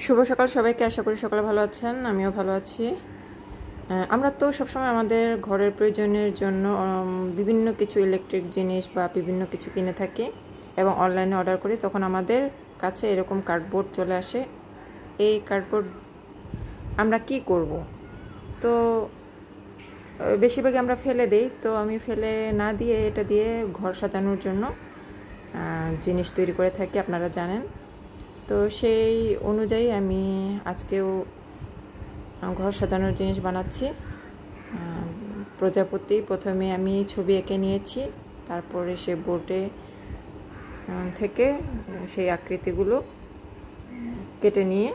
শুভ সকাল সবাইকে। আশা করি সকালে ভালো আছেন, আমিও ভালো আছি। আমরা তো সবসময় আমাদের ঘরের প্রয়োজনের জন্য বিভিন্ন কিছু ইলেকট্রিক জিনিস বা বিভিন্ন কিছু কিনে থাকি এবং অনলাইনে অর্ডার করি। তখন আমাদের কাছে এরকম কার্ডবোর্ড চলে আসে। এই কার্ডবোর্ড আমরা কি করব? তো বেশিরভাগই আমরা ফেলে দেই। তো আমি ফেলে না দিয়ে এটা দিয়ে ঘর সাজানোর জন্য জিনিস তৈরি করে থাকি, আপনারা জানেন। তো সেই অনুযায়ী আমি আজকেও ঘর সাজানোর জিনিস বানাচ্ছি। প্রজাপতি প্রথমে আমি ছবি এঁকে নিয়েছি, তারপরে সে বোর্ডে থেকে সেই আকৃতিগুলো কেটে নিয়ে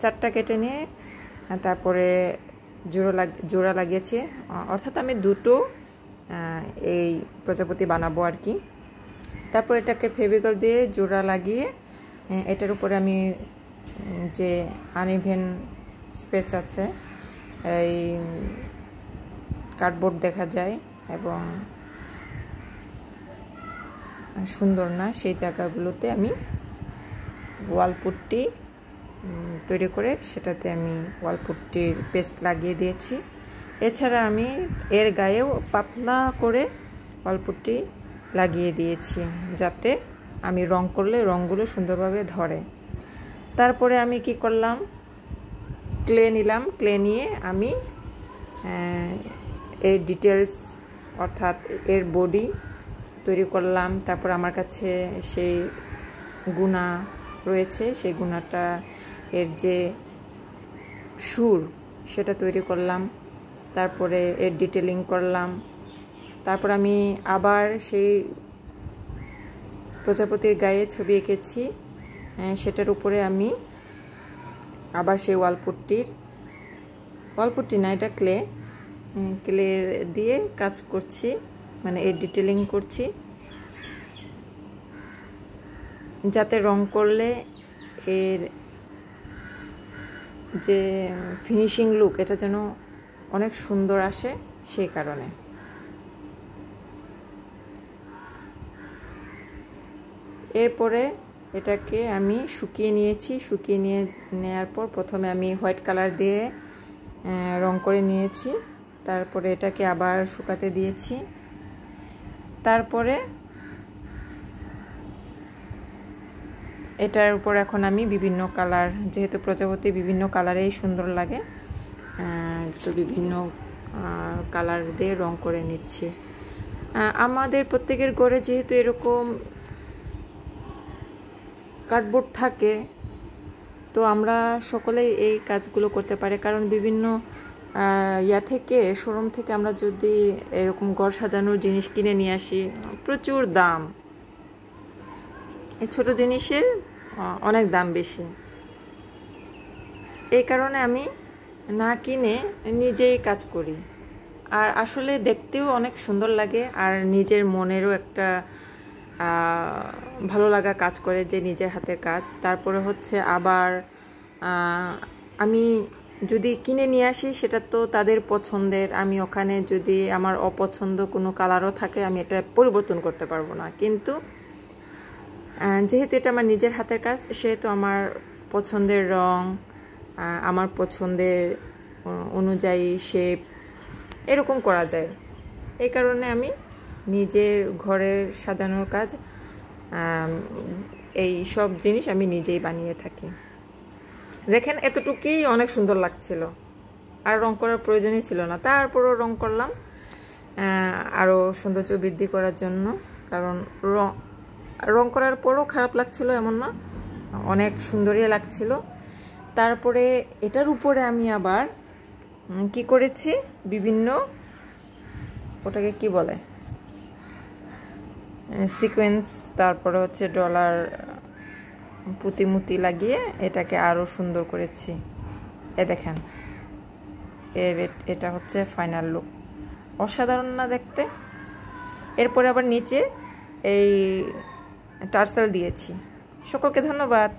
4টা কেটে নিয়ে তারপরে জোড়া লাগিয়েছি। অর্থাৎ আমি দুটো এই প্রজাপতি বানাবো আর কি। তারপর এটাকে ফেভিকল দিয়ে জোড়া লাগিয়ে এটার উপরে আমি যে আনইভেন স্পেস আছে, এই কার্ডবোর্ড দেখা যায় এবং সুন্দর না, সেই জায়গাগুলোতে আমি ওয়ালপুট্টি তৈরি করে সেটাতে আমি ওয়ালপুট্টির পেস্ট লাগিয়ে দিয়েছি। এছাড়া আমি এর গায়েও পাতলা করে ওয়ালপুট্টি লাগিয়ে দিয়েছি, যাতে আমি রং করলে রঙগুলো সুন্দরভাবে ধরে। তারপরে আমি কি করলাম, ক্লে নিলাম। ক্লে নিয়ে আমি এর ডিটেলস অর্থাৎ এর বডি তৈরি করলাম। তারপর আমার কাছে সেই গুণা রয়েছে, সেই গুণাটা এর যে সুর সেটা তৈরি করলাম। তারপরে এর ডিটেলিং করলাম। তারপর আমি আবার সেই প্রজাপতির গায়ে ছবি এঁকেছি, সেটার উপরে আমি আবার সেই ওয়ালপুট্টি না, এটা ক্লে দিয়ে কাজ করছি, মানে এর ডিটেলিং করছি, যাতে রং করলে এর যে ফিনিশিং লুক এটা যেন অনেক সুন্দর আসে, সেই কারণে। এরপরে এটাকে আমি শুকিয়ে নিয়েছি। শুকিয়ে নেওয়ার পর প্রথমে আমি হোয়াইট কালার দিয়ে রং করে নিয়েছি। তারপরে এটাকে আবার শুকাতে দিয়েছি। তারপরে এটার উপর এখন আমি বিভিন্ন কালার, যেহেতু প্রজাপতি বিভিন্ন কালারেই সুন্দর লাগে, তো বিভিন্ন কালার দিয়ে রং করে নিচ্ছি। আমাদের প্রত্যেকের ঘরে যেহেতু এরকম কার্ডবোর্ড থাকে, তো আমরা সকলেই এই কাজগুলো করতে পারি। কারণ বিভিন্ন শোরুম থেকে আমরা যদি এরকম ঘর সাজানোর জিনিস কিনে নিয়ে আসি, প্রচুর দাম। এই ছোট জিনিসের অনেক দাম বেশি। এই কারণে আমি না কিনে নিজেই কাজ করি। আর আসলে দেখতেও অনেক সুন্দর লাগে, আর নিজের মনেরও একটা ভালো লাগা কাজ করে যে নিজের হাতের কাজ। তারপরে হচ্ছে আবার আমি যদি কিনে নিয়ে আসি, সেটা তো তাদের পছন্দের। আমি ওখানে যদি আমার অপছন্দ কোনো কালারও থাকে, আমি এটা পরিবর্তন করতে পারবো না। কিন্তু যেহেতু এটা আমার নিজের হাতের কাজ, সেহেতু আমার পছন্দের রং, আমার পছন্দের অনুযায়ী শেপ এরকম করা যায়। এই কারণে আমি নিজের ঘরের সাজানোর কাজ, এই সব জিনিস আমি নিজেই বানিয়ে থাকি। দেখেন, এতটুকুই অনেক সুন্দর লাগছিল, আর রং করার প্রয়োজনই ছিল না। তারপরও রং করলাম আরও সৌন্দর্য বৃদ্ধি করার জন্য। কারণ রং করার পরও খারাপ লাগছিল এমন না, অনেক সুন্দরই লাগছিল। তারপরে এটার উপরে আমি আবার কি করেছি, বিভিন্ন ওটাকে কি বলে, সিকোয়েন্স, তারপরে হচ্ছে ডলার পুঁতিমুতি লাগিয়ে এটাকে আরও সুন্দর করেছি। দেখেন, এটা হচ্ছে ফাইনাল লুক। অসাধারণ না দেখতে? এরপরে আবার নিচে এই টার্সেল দিয়েছি। সকলকে ধন্যবাদ।